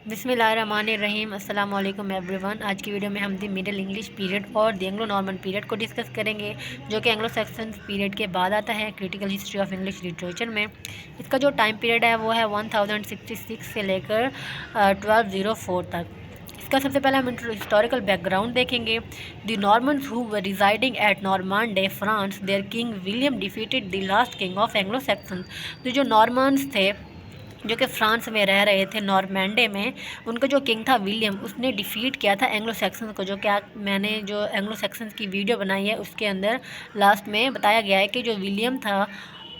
बिस्मिल्लाहिर्रहमानिर्रहीम अस्सलाम वालेकुम एवरीवन। आज की वीडियो में हम दी मिडिल इंग्लिश पीरियड और द एंग्लो नॉर्मन पीरियड को डिस्कस करेंगे, जो कि एंग्लो सैक्सन पीरियड के बाद आता है critical history of English literature में। इसका जो टाइम पीरियड है वो है 1066 से लेकर 1204 तक। इसका सबसे पहले हम हिस्टोरिकल बैकग्राउंड देखेंगे। The Normans who were residing at Normandy France, their king William defeated the last king of Anglo Saxon. तो जो नॉर्मन्स थे जो कि फ्रांस में रह रहे थे नॉर्मैंडे में, उनका जो किंग था विलियम, उसने डिफ़ीट किया था एंग्लो सैक्सन को। जो कि मैंने जो एंग्लो सैक्सन की वीडियो बनाई है उसके अंदर लास्ट में बताया गया है कि जो विलियम था,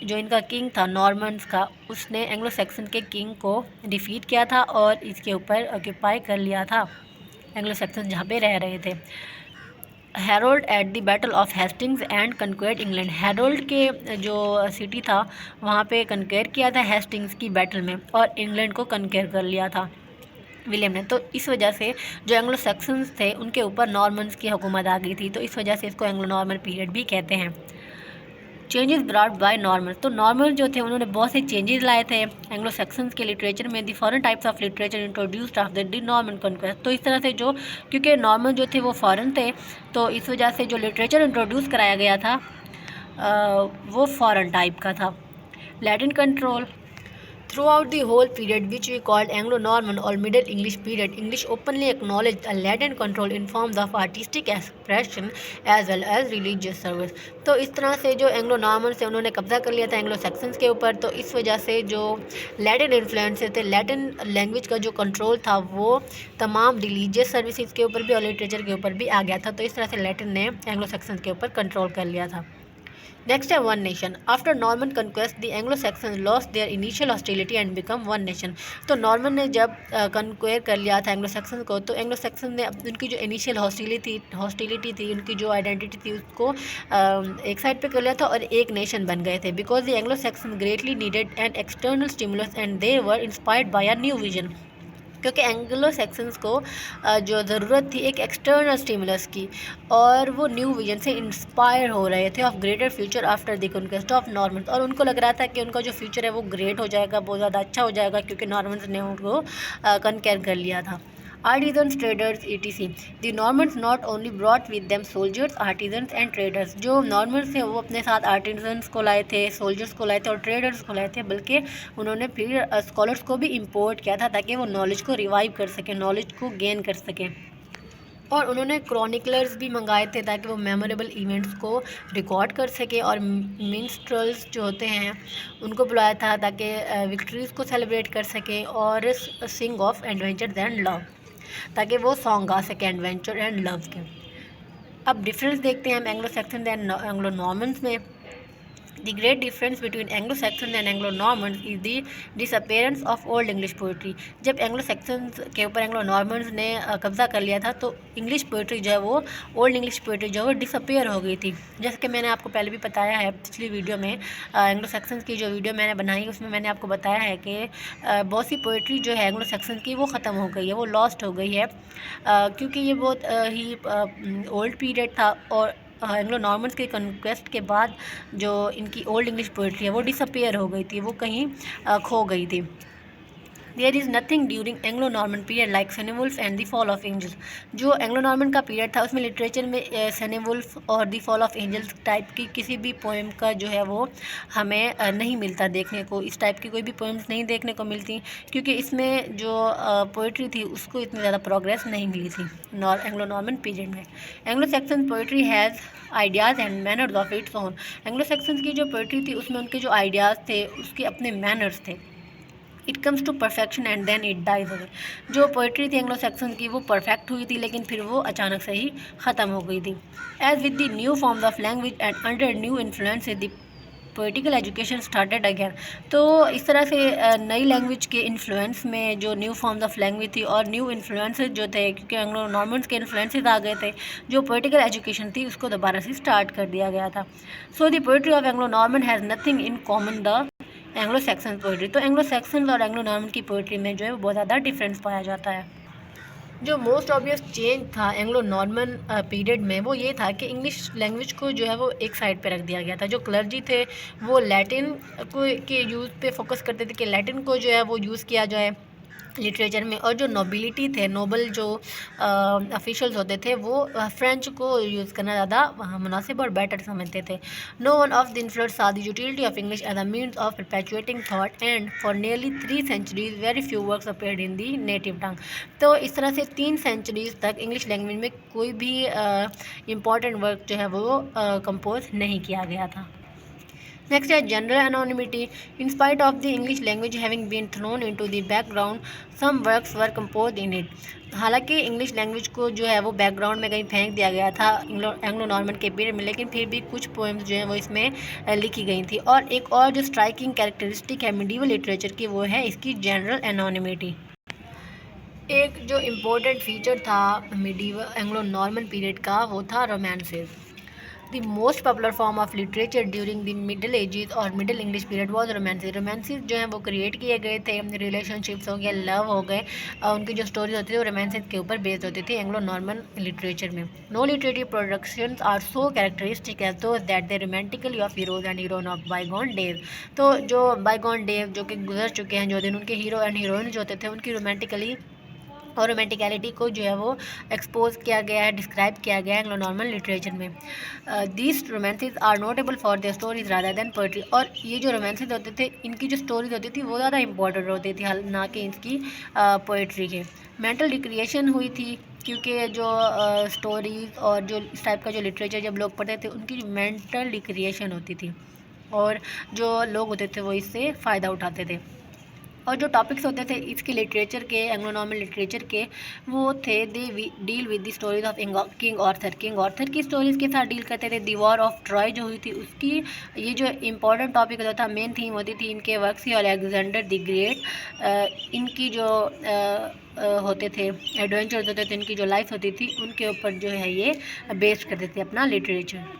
जो इनका किंग था नॉर्मन्स का, उसने एंग्लो सैक्सन के किंग को डिफ़ीट किया था और इसके ऊपर ऑक्यूपाई कर लिया था एंग्लो सैक्सन जहाँ पे रह रहे थे। Harold at the battle of Hastings and conquered England. Harold के जो सिटी था वहाँ पे कनक्वेयर किया था हेस्टिंग्स की बैटल में और इंग्लैंड को कनक्वेयर कर लिया था विलियम ने। तो इस वजह से जो एंग्लो सैक्सन्स थे उनके ऊपर नॉर्मन्स की हुकूमत आ गई थी, तो इस वजह से इसको एंग्लो नॉर्मन पीरियड भी कहते हैं। Changes brought by Norman. तो नॉर्मन जो थे उन्होंने बहुत से चेंजेस लाए थे एंग्लो सैक्सन्स के लिटरेचर में। दी foreign types of literature introduced after the Norman conquest. तो इस तरह से जो, क्योंकि नॉर्मन जो थे वो फॉरेन थे, तो इस वजह से जो लिटरेचर इंट्रोड्यूस कराया गया था वो फॉरेन टाइप का था। Latin control. Throughout the whole period, which we called Anglo-Norman or Middle English period, English openly acknowledged a latent control in forms of artistic expression as well as religious service. तो इस तरह से जो Anglo Norman से उन्होंने कब्जा कर लिया था एंग्लो सैक्सन्स के ऊपर, तो इस वजह से जो लैटिन इन्फ्लुएंसेस थे, लैटिन लैंग्वेज का जो कंट्रोल था वो तमाम रिलीजियस सर्विसेज के ऊपर भी और लिटरेचर के ऊपर भी आ गया था। तो इस तरह से लैटिन ने एंग्लो सैक्सन्स के ऊपर कंट्रोल कर लिया था। नेक्स्ट है one nation. After Norman conquest the Anglo Saxons lost their initial hostility and become one nation. तो नॉर्मन ने जब कन्क्वेयर कर लिया था एंग्लो सैक्सन को, तो एंग्लो सैक्सन ने उनकी जो इनिशियल हॉस्टिलिटी थी, उनकी जो आइडेंटिटी थी, उसको एक साइड पे कर लिया था और एक नेशन बन गए थे। Because the Anglo Saxon greatly needed an external stimulus and they were inspired by a new vision. क्योंकि एंग्लो सैक्सन्स को जो ज़रूरत थी एक एक्सटर्नल स्टिमुलस की, और वो न्यू विजन से इंस्पायर हो रहे थे of greater future after the conquest of Normans. और उनको लग रहा था कि उनका जो फ्यूचर है वो ग्रेट हो जाएगा, बहुत ज़्यादा अच्छा हो जाएगा, क्योंकि नॉर्मन्स ने उनको कनक्वेयर कर लिया था। Artisans, traders, etc. The Normans not only brought with them soldiers, artisans and traders. जो नॉर्मन्स थे वो अपने साथ आर्टिजन्स को लाए थे, सोल्जर्स को लाए थे और ट्रेडर्स को लाए थे, बल्कि उन्होंने फिर स्कॉलर्स को भी इम्पोर्ट किया था ताकि वो नॉलेज को रिवाइव कर सकें, नॉलेज को गेन कर सकें। और उन्होंने क्रॉनिकलर्स भी मंगाए थे ताकि वो मेमोरेबल इवेंट्स को रिकॉर्ड कर सके, और मिन्स्ट्रल्स जो होते हैं उनको बुलाया था ताकि विक्ट्रीज़ को सेलिब्रेट कर सकें, और सिंग ऑफ एडवेंचर एंड लव, ताकि वो सॉन्ग गा सकें एडवेंचर एंड लव के। अब डिफरेंस देखते हैं हम Anglo Saxon and Anglo Normans में। The great difference between Anglo-Saxons and Anglo-Normans is the disappearance of Old English poetry. जब Anglo-Saxons के ऊपर Anglo-Normans ने कब्ज़ा कर लिया था, तो इंग्लिश पोइट्री जो है वो, ओल्ड इंग्लिश पोइट्री जो है वो डिसअपेयर हो गई थी। जैसे कि मैंने आपको पहले भी बताया है पिछली वीडियो में, एंग्लो-सैक्सन्स की जो वीडियो मैंने बनाई उसमें मैंने आपको बताया है कि बहुत सी पोइट्री जो है एंग्लो-सैक्सन्स की वो ख़त्म हो गई है, वो लॉस्ट हो गई है, क्योंकि ये बहुत ही ओल्ड पीरियड था। और एंग्लो नॉर्मन्स के कन्क्वेस्ट के बाद जो इनकी ओल्ड इंग्लिश पोइट्री है वो डिसअपेयर हो गई थी, वो कहीं खो गई थी। There is nothing during Anglo Norman period like Cynewulf and the fall of angels. जो एंग्लो नॉर्मन का पीरियड था उसमें लिटरेचर में सेनेवुल्फ और the fall of angels type की किसी भी पोएम का जो है वो हमें नहीं मिलता देखने को। इस टाइप की कोई भी पोएम्स नहीं देखने को मिलती, क्योंकि इसमें जो पोइट्री थी उसको इतनी ज़्यादा प्रोग्रेस नहीं मिली थी एंग्लो नॉर्मन पीरियड में। Anglo Saxon poetry has ideas and manners of its own. Anglo Saxons की जो पोइट्री थी उसमें उनके जो आइडियाज़ थे उसके अपने मैनर्स थे। It comes to perfection and then it dies away. जो पोइट्री थी एंग्लो सैक्सन की वो परफेक्ट हुई थी, लेकिन फिर वो अचानक से ही ख़त्म हो गई थी। As with the new forms of language and under new influence the political education started again. तो इस तरह से नई लैंग्वेज के इन्फ्लुएंस में जो न्यू फॉर्म्स ऑफ लैंग्वेज थी और न्यू इन्फ्लुएंसेस जो थे, क्योंकि एंग्लो नॉर्मन्स के इन्फ्लुएंसेस आ गए थे, जो पोलिटिकल एजुकेशन थी उसको दोबारा से स्टार्ट कर दिया गया था। So the poetry of Anglo Norman has nothing in common the Anglo Saxon poetry. तो एंग्लो सैक्सन और एंग्लो नॉर्मन की पोइट्री में जो है वो बहुत ज़्यादा डिफरेंस पाया जाता है। जो मोस्ट ऑब्वियस चेंज था एंग्लो नॉर्मन पीरियड में वो ये था कि इंग्लिश लैंग्वेज को जो है वो एक साइड पे रख दिया गया था। जो क्लर्जी थे वो लैटिन को के यूज़ पे फोकस करते थे कि लैटिन को जो है वो यूज़ किया जाए, लिटरेचर में। और जो नोबिलिटी थे, नोबल जो ऑफिशियल्स होते थे, वो फ्रेंच को यूज़ करना ज़्यादा मुनासिब और बेटर समझते थे। No one of the influence saw the utility of English as a means of perpetuating thought, and for nearly 3 centuries very few works appeared in the native tongue। तो इस तरह से 3 सेंचुरीज तक इंग्लिश लैंग्वेज में कोई भी important work जो है वो कंपोज नहीं किया गया था। Next है general anonymity. In spite of the English language having been thrown into the background, some works were composed in it। हालांकि इंग्लिश लैंग्वेज को जो है वो बैकग्राउंड में कहीं फेंक दिया गया था एंग्लो नॉर्मन के पीरियड में, लेकिन फिर भी कुछ पोएम्स जो हैं वो इसमें लिखी गई थी। और एक और जो स्ट्राइकिंग कैरेक्टरिस्टिक है मिडीवल लिटरेचर की, वो है इसकी जनरल एनोनिमिटी। एक जो इम्पोर्टेंट फीचर था मिडीवल एंग्लो नॉर्मन पीरियड का, वो था romances. The most popular form of literature during the Middle Ages और Middle English period was romances। romances जो हैं वो क्रिएट किए गए थे, रिलेशनशिप्स हो गए, लव हो गए, उनकी जो स्टोरीज होती थी वो रोमांसेस के ऊपर बेस्ड होती थी एंग्लो नॉर्मन लिटरेचर में। No literary productions are so characteristic as those that they romantically of heroes and heroine of bygone days. तो जो बाईगॉन डेज जो कि गुजर चुके हैं, जो दिन उनके हीरो एंड हीरोइन जो होते थे उनकी रोमांटिकली और रोमेंटिकलिटी को जो है वो एक्सपोज किया गया है, डिस्क्राइब किया गया है एंग्लो नॉर्मन लिटरेचर में। These romances are notable for their stories rather than poetry. और ये जो रोमांसेस होते थे, इनकी जो स्टोरीज होती थी वो ज़्यादा इंपॉर्टेंट होती थी, ना कि इनकी पोइट्री के। मेंटल रिक्रिएशन हुई थी, क्योंकि जो स्टोरीज और जो इस टाइप का जो लिटरेचर जब लोग पढ़ते थे उनकी मेंटल रिक्रिएशन होती थी, और जो लोग होते थे वो इससे फ़ायदा उठाते थे। और जो टॉपिक्स होते थे इसके लिटरेचर के, एंग्लो नॉर्मन लिटरेचर के, वो थे they deal with the stories of king Arthur. King Arthur की स्टोरीज़ के साथ डील करते थे। दी वॉर ऑफ ट्रॉय जो हुई थी उसकी, ये जो इम्पोर्टेंट टॉपिक होता था, मेन थीम होती थी इनके वर्क ही। और अलेक्जेंडर द ग्रेट, इनकी जो होते थे एडवेंचर्स होते थे, इनकी जो लाइफ होती थी उनके ऊपर जो है ये बेस्ड करते थे अपना लिटरेचर।